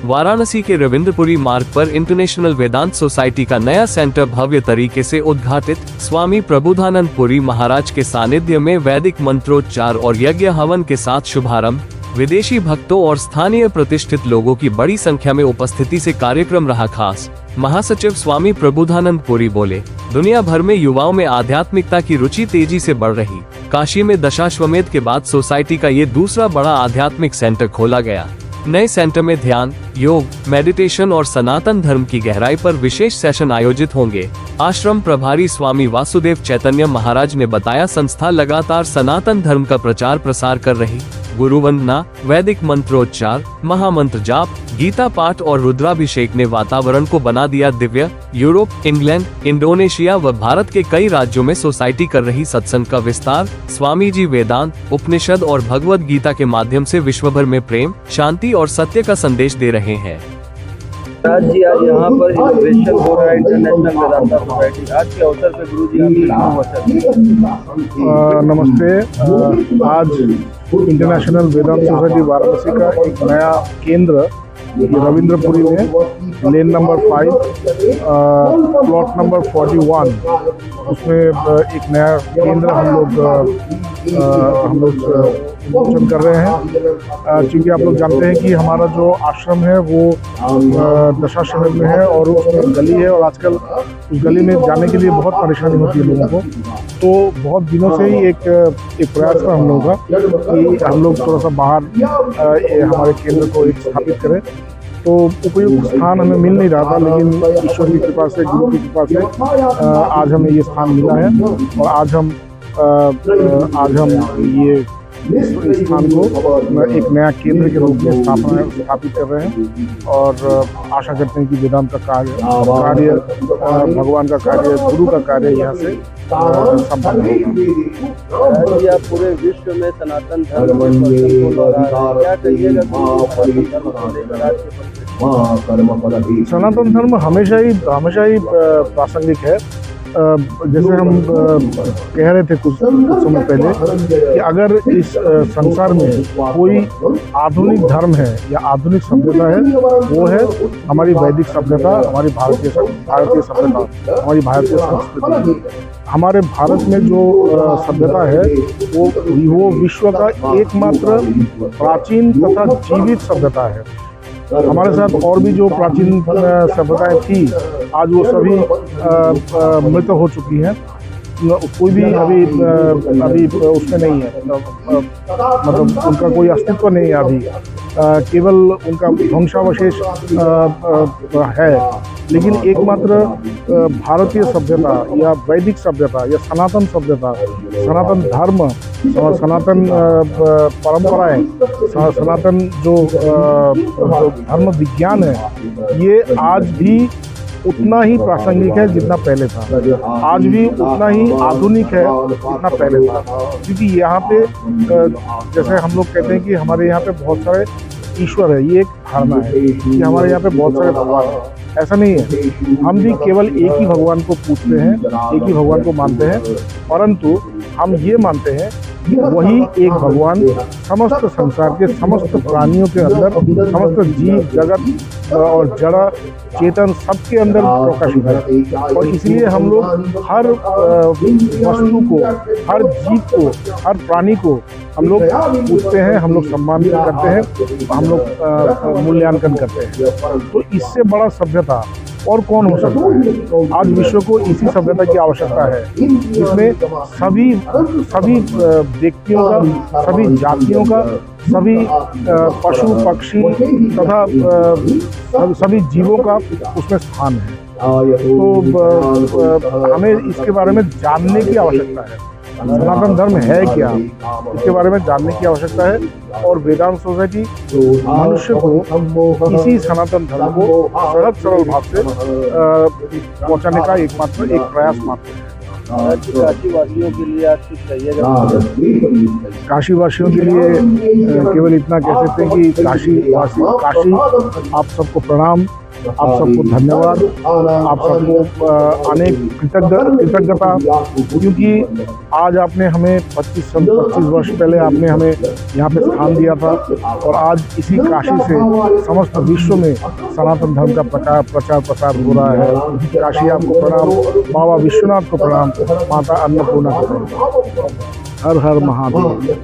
वाराणसी के रविंद्रपुरी मार्ग पर इंटरनेशनल वेदांत सोसाइटी का नया सेंटर भव्य तरीके से उद्घाटित। स्वामी प्रबोधानंद पुरी महाराज के सानिध्य में वैदिक मंत्रोच्चार और यज्ञ हवन के साथ शुभारंभ। विदेशी भक्तों और स्थानीय प्रतिष्ठित लोगों की बड़ी संख्या में उपस्थिति से कार्यक्रम रहा खास। महासचिव स्वामी प्रबोधानंद पुरी बोले, दुनिया भर में युवाओं में आध्यात्मिकता की रुचि तेजी से बढ़ रही। काशी में दशाश्वमेध के बाद सोसाइटी का ये दूसरा बड़ा आध्यात्मिक सेंटर खोला गया। नए सेंटर में ध्यान, योग, मेडिटेशन और सनातन धर्म की गहराई पर विशेष सेशन आयोजित होंगे। आश्रम प्रभारी स्वामी वासुदेव चैतन्य महाराज ने बताया, संस्था लगातार सनातन धर्म का प्रचार प्रसार कर रही। गुरु वंदना, वैदिक मंत्रोच्चार, महामंत्र जाप, गीता पाठ और रुद्राभिषेक ने वातावरण को बना दिया दिव्य। यूरोप, इंग्लैंड, इंडोनेशिया व भारत के कई राज्यों में सोसाइटी कर रही सत्संग का विस्तार। स्वामी जी वेदांत, उपनिषद और भगवद गीता के माध्यम से विश्वभर में प्रेम, शांति और सत्य का संदेश दे रहे हैं। आज जी, आज यहाँ पर इनोवेशन हो रहा है इंटरनेशनल वेदांता सोसाइटी। आज के अवसर पर गुरु जी नमस्ते। आज इंटरनेशनल वेदांत सोसाइटी वाराणसी का एक नया केंद्र रविंद्रपुरी में लेन नंबर 5 प्लॉट नंबर 41 उसमें एक नया केंद्र हम लोग उद्घाटन कर रहे हैं। क्योंकि आप लोग जानते हैं कि हमारा जो आश्रम है वो दशाश्वमेध में है और उसमें गली है और आजकल उस गली में जाने के लिए बहुत परेशानी होती है लोगों को। तो बहुत दिनों से ही एक प्रयास था हम लोगों का कि हम लोग थोड़ा सा बाहर हमारे केंद्र को एक स्थापित करें। तो उपयुक्त स्थान हमें मिल नहीं रहा था, लेकिन ईश्वर की कृपा से, गुरु की कृपा से आज हमें ये स्थान मिला है और आज हम ये इस स्थान को एक नया केंद्र के रूप में स्थापित कर रहे हैं और आशा करते हैं कि वेदांत का कार्य भगवान का कार्य, गुरु का कार्य यहाँ से संपन्न होगा। आप पूरे विश्व में सनातन धर्म क्या कहिएगा? सनातन धर्म हमेशा ही प्रासंगिक है। जैसे हम कह रहे थे कुछ समय पहले कि अगर इस संसार में कोई आधुनिक धर्म है या आधुनिक सभ्यता है, वो है हमारी वैदिक सभ्यता, हमारी भारतीय सभ्यता, हमारी भारतीय संस्कृति। हमारे भारत में जो सभ्यता है वो विश्व का एकमात्र प्राचीन तथा जीवित सभ्यता है। हमारे साथ और भी जो प्राचीन सभ्यताएं थी, आज वो सभी मृत हो चुकी हैं। कोई भी अभी उसमें नहीं है, मतलब उनका कोई अस्तित्व नहीं है अभी, केवल उनका ध्वंसावशेष है। लेकिन एकमात्र भारतीय सभ्यता या वैदिक सभ्यता या सनातन सभ्यता, सनातन धर्म, सनातन परंपराएं, सनातन जो धर्म विज्ञान है, ये आज भी उतना ही प्रासंगिक है जितना पहले था। आज भी उतना ही आधुनिक है जितना पहले था। क्योंकि यहाँ पे जैसे हम लोग कहते हैं कि हमारे यहाँ पे बहुत सारे ईश्वर है, ये एक धारणा है कि हमारे यहाँ पे बहुत सारे भगवान हैं। ऐसा नहीं है, हम भी केवल एक ही भगवान को पूजते हैं, एक ही भगवान को मानते हैं। परंतु हम ये मानते हैं कि वही एक भगवान समस्त संसार के समस्त प्राणियों के अंदर, समस्त जीव जगत और जड़ चेतन सबके अंदर प्रकाशित है। और इसलिए हम लोग हर वस्तु को, हर जीव को, हर प्राणी को हम लोग पूछते हैं, हम लोग सम्मान करते हैं, हम लोग मूल्यांकन करते हैं। तो इससे बड़ा सभ्यता और कौन हो सकता है? आज विश्व को इसी सभ्यता की आवश्यकता है, जिसमें सभी व्यक्तियों का, सभी जातियों का, सभी पशु पक्षी तथा सभी जीवों का उसमें स्थान है। तो हमें इसके बारे में जानने की आवश्यकता है। सनातन धर्म है क्या, इसके बारे में जानने की आवश्यकता है। और वेदांत सोसाइटी मनुष्य को इसी सनातन धर्म को सहज सरल भाव से पहुंचाने का एक प्रयास मात्र है। काशीवासियों के लिए आज कुछ कहिएगा? काशीवासियों के लिए केवल इतना कह सकते हैं कि काशी आप सबको प्रणाम। आप सबको धन्यवाद, आप सबको अनेक कृतज्ञता, क्योंकि आज आपने हमें 25 वर्ष पहले आपने हमें यहाँ पे स्थान दिया था और आज इसी काशी से समस्त विश्व में सनातन धर्म का प्रचार प्रसार हो रहा है। काशी आपको प्रणाम, बाबा विश्वनाथ को प्रणाम, माता अन्नपूर्णा को प्रणाम। हर हर महादेव।